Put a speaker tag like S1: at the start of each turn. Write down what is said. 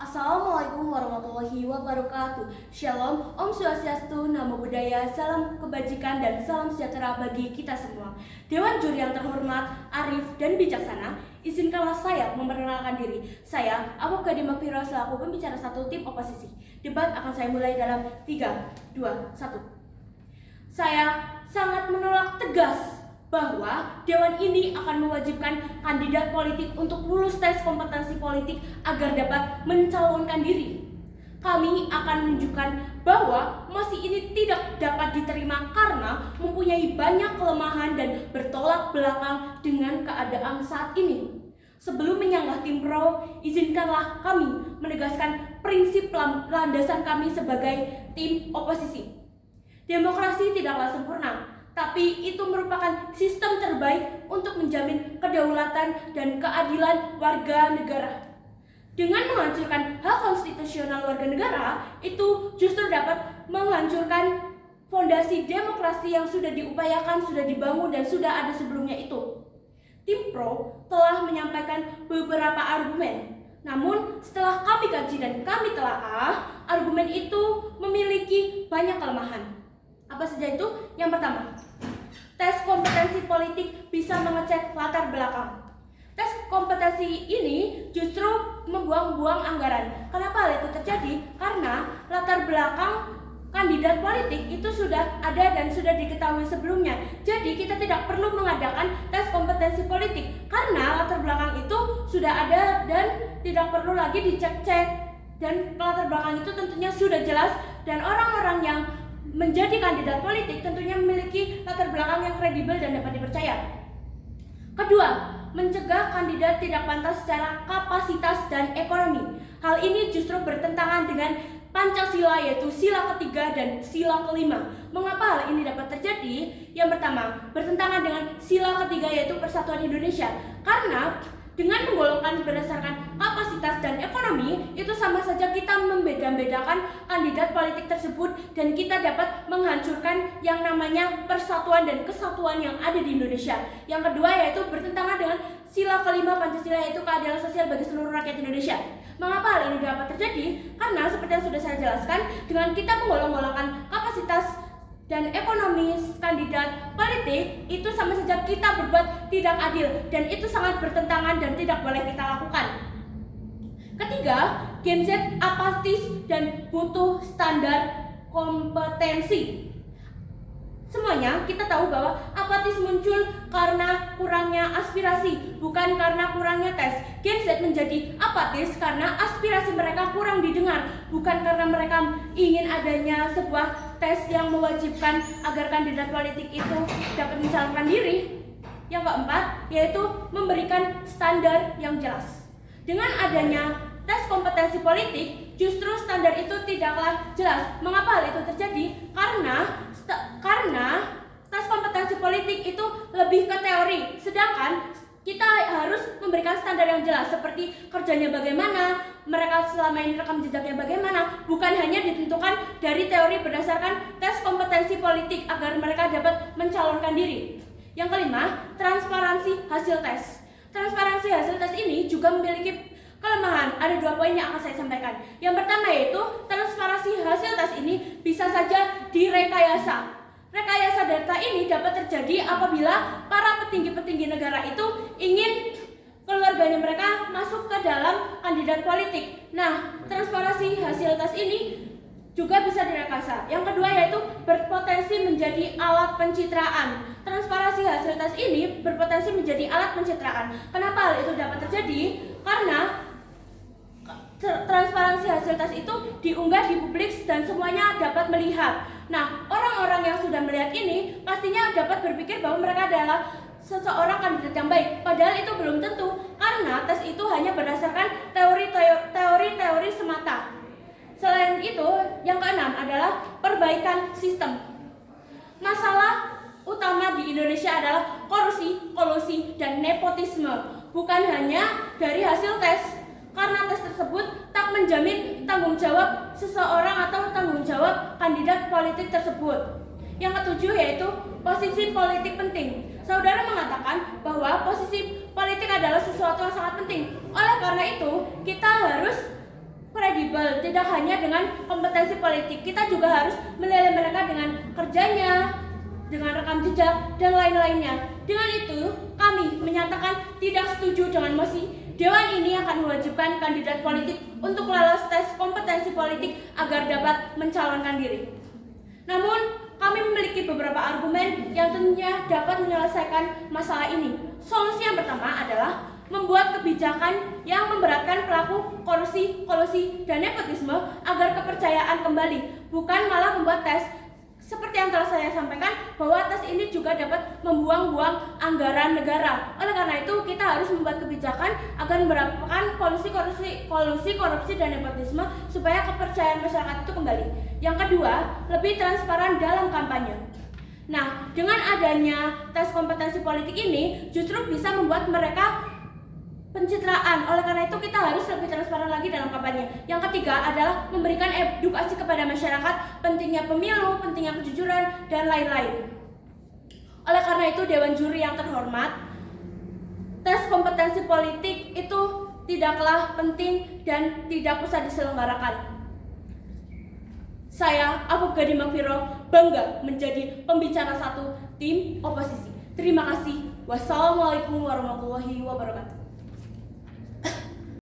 S1: Assalamualaikum warahmatullahi wabarakatuh. Shalom, Om Swastiastu, Namo Buddhaya, salam kebajikan dan salam sejahtera bagi kita semua. Dewan juri yang terhormat, arif dan bijaksana, izinkanlah saya memperkenalkan diri. Saya, Abu Kadim Makfiro, selaku pembicara satu tim oposisi. Debat akan saya mulai dalam 3, 2, 1. Saya sangat menolak tegas bahwa Dewan ini akan mewajibkan kandidat politik untuk lulus tes kompetensi politik agar dapat mencalonkan diri. Kami akan menunjukkan bahwa mosi ini tidak dapat diterima karena mempunyai banyak kelemahan dan bertolak belakang dengan keadaan saat ini. Sebelum menyanggah tim pro, izinkanlah kami menegaskan prinsip landasan kami sebagai tim oposisi. Demokrasi tidaklah sempurna, tapi itu merupakan sistem terbaik untuk menjamin kedaulatan dan keadilan warga negara. Dengan menghancurkan hak konstitusional warga negara, itu justru dapat menghancurkan fondasi demokrasi yang sudah diupayakan, sudah dibangun, dan sudah ada sebelumnya itu. Tim Pro telah menyampaikan beberapa argumen. Namun, setelah kami kaji dan kami telaah, argumen itu memiliki banyak kelemahan. Apa saja itu? Yang pertama, tes kompetensi politik bisa mengecek latar belakang. Tes kompetensi ini justru membuang-buang anggaran. Kenapa hal itu terjadi? Karena latar belakang kandidat politik itu sudah ada dan sudah diketahui sebelumnya. Jadi kita tidak perlu mengadakan tes kompetensi politik karena latar belakang itu sudah ada dan tidak perlu lagi dicek-cek. Dan latar belakang itu tentunya sudah jelas dan orang-orang yang menjadi kandidat politik tentunya memiliki latar belakang yang kredibel dan dapat dipercaya. Kedua, mencegah kandidat tidak pantas secara kapasitas dan ekonomi. Hal ini justru bertentangan dengan Pancasila, yaitu sila ketiga dan sila kelima. Mengapa hal ini dapat terjadi? Yang pertama, bertentangan dengan sila ketiga yaitu Persatuan Indonesia. Karena dengan menggolongkan berdasarkan kapasitas dan ekonomi, itu sama saja kita membeda-bedakan kandidat politik tersebut dan kita dapat menghancurkan yang namanya persatuan dan kesatuan yang ada di Indonesia. Yang kedua yaitu bertentangan dengan sila kelima Pancasila, yaitu keadilan sosial bagi seluruh rakyat Indonesia. Mengapa hal ini dapat terjadi? Karena seperti yang sudah saya jelaskan, dengan kita menggolong-golongkan kapasitas dan ekonomi kandidat politik, itu sama saja kita berbuat tidak adil dan itu sangat bertentangan dan tidak boleh kita lakukan. Ketiga, Gen Z apatis dan butuh standar kompetensi. Semuanya kita tahu bahwa apatis muncul karena kurangnya aspirasi, bukan karena kurangnya tes. Gen Z menjadi apatis karena aspirasi mereka kurang didengar, bukan karena mereka ingin adanya sebuah tes yang mewajibkan agar kandidat politik itu dapat mencalonkan diri. Yang keempat, yaitu memberikan standar yang jelas. Dengan adanya tes kompetensi politik, justru standar itu tidaklah jelas. Mengapa hal itu terjadi? Karena tes kompetensi politik itu lebih ke teori, sedangkan kita harus memberikan standar yang jelas seperti kerjanya bagaimana, mereka selama ini rekam jejaknya bagaimana, bukan hanya ditentukan dari teori berdasarkan tes kompetensi politik agar mereka dapat mencalonkan diri. Yang kelima, transparansi hasil tes. Transparansi hasil tes ini juga memiliki kelemahan. Ada 2 poin yang akan saya sampaikan. Yang pertama yaitu transparansi hasil tes ini bisa saja direkayasa. Rekayasa data ini dapat terjadi apabila para petinggi-petinggi negara itu ingin keluarganya mereka masuk ke dalam kandidat politik. Nah, transparansi hasil tes ini juga bisa direkayasa. Yang kedua yaitu berpotensi menjadi alat pencitraan. Transparansi hasil tes ini berpotensi menjadi alat pencitraan. Kenapa hal itu dapat terjadi? Karena transparansi hasil tes itu diunggah di publik dan semuanya dapat melihat. Nah, orang-orang yang sudah melihat ini pastinya dapat berpikir bahwa mereka adalah seseorang kandidat yang baik. Padahal itu belum tentu, karena tes itu hanya berdasarkan teori-teori semata. Selain itu, yang keenam adalah perbaikan sistem. Masalah utama di Indonesia adalah korupsi, kolusi, dan nepotisme. Bukan hanya dari hasil tes, karena tes tersebut tak menjamin tanggung jawab seseorang atau tanggung jawab kandidat politik tersebut. Yang ketujuh yaitu posisi politik penting. Saudara mengatakan bahwa posisi politik adalah sesuatu yang sangat penting. Oleh karena itu, kita harus kredibel, tidak hanya dengan kompetensi politik. Kita juga harus menilai mereka dengan kerjanya, dengan rekam jejak, dan lain-lainnya. Dengan itu, kami menyatakan tidak setuju dengan mosi. Dewan ini akan mewajibkan kandidat politik untuk lolos tes kompetensi politik agar dapat mencalonkan diri. Namun, kami memiliki beberapa argumen yang tentunya dapat menyelesaikan masalah ini. Solusi yang pertama adalah membuat kebijakan yang memberatkan pelaku korupsi, kolusi, dan nepotisme agar kepercayaan kembali, bukan malah membuat tes. Seperti yang telah saya sampaikan, bahwa tes ini juga dapat membuang-buang anggaran negara. Oleh karena itu, kita harus membuat kebijakan agar memberatkan kolusi, korupsi, dan nepotisme supaya kepercayaan masyarakat itu kembali. Yang kedua, lebih transparan dalam kampanye. Nah, dengan adanya tes kompetensi politik ini justru bisa membuat mereka pencitraan. Oleh karena itu kita harus lebih transparan lagi dalam kampanye. Yang ketiga adalah memberikan edukasi kepada masyarakat pentingnya pemilu, pentingnya kejujuran, dan lain-lain. Oleh karena itu Dewan Juri yang terhormat, tes kompetensi politik itu tidaklah penting dan tidak usah diselenggarakan. Saya, Abu Gadi Magfiro, bangga menjadi pembicara satu tim oposisi. Terima kasih. Wassalamualaikum warahmatullahi wabarakatuh.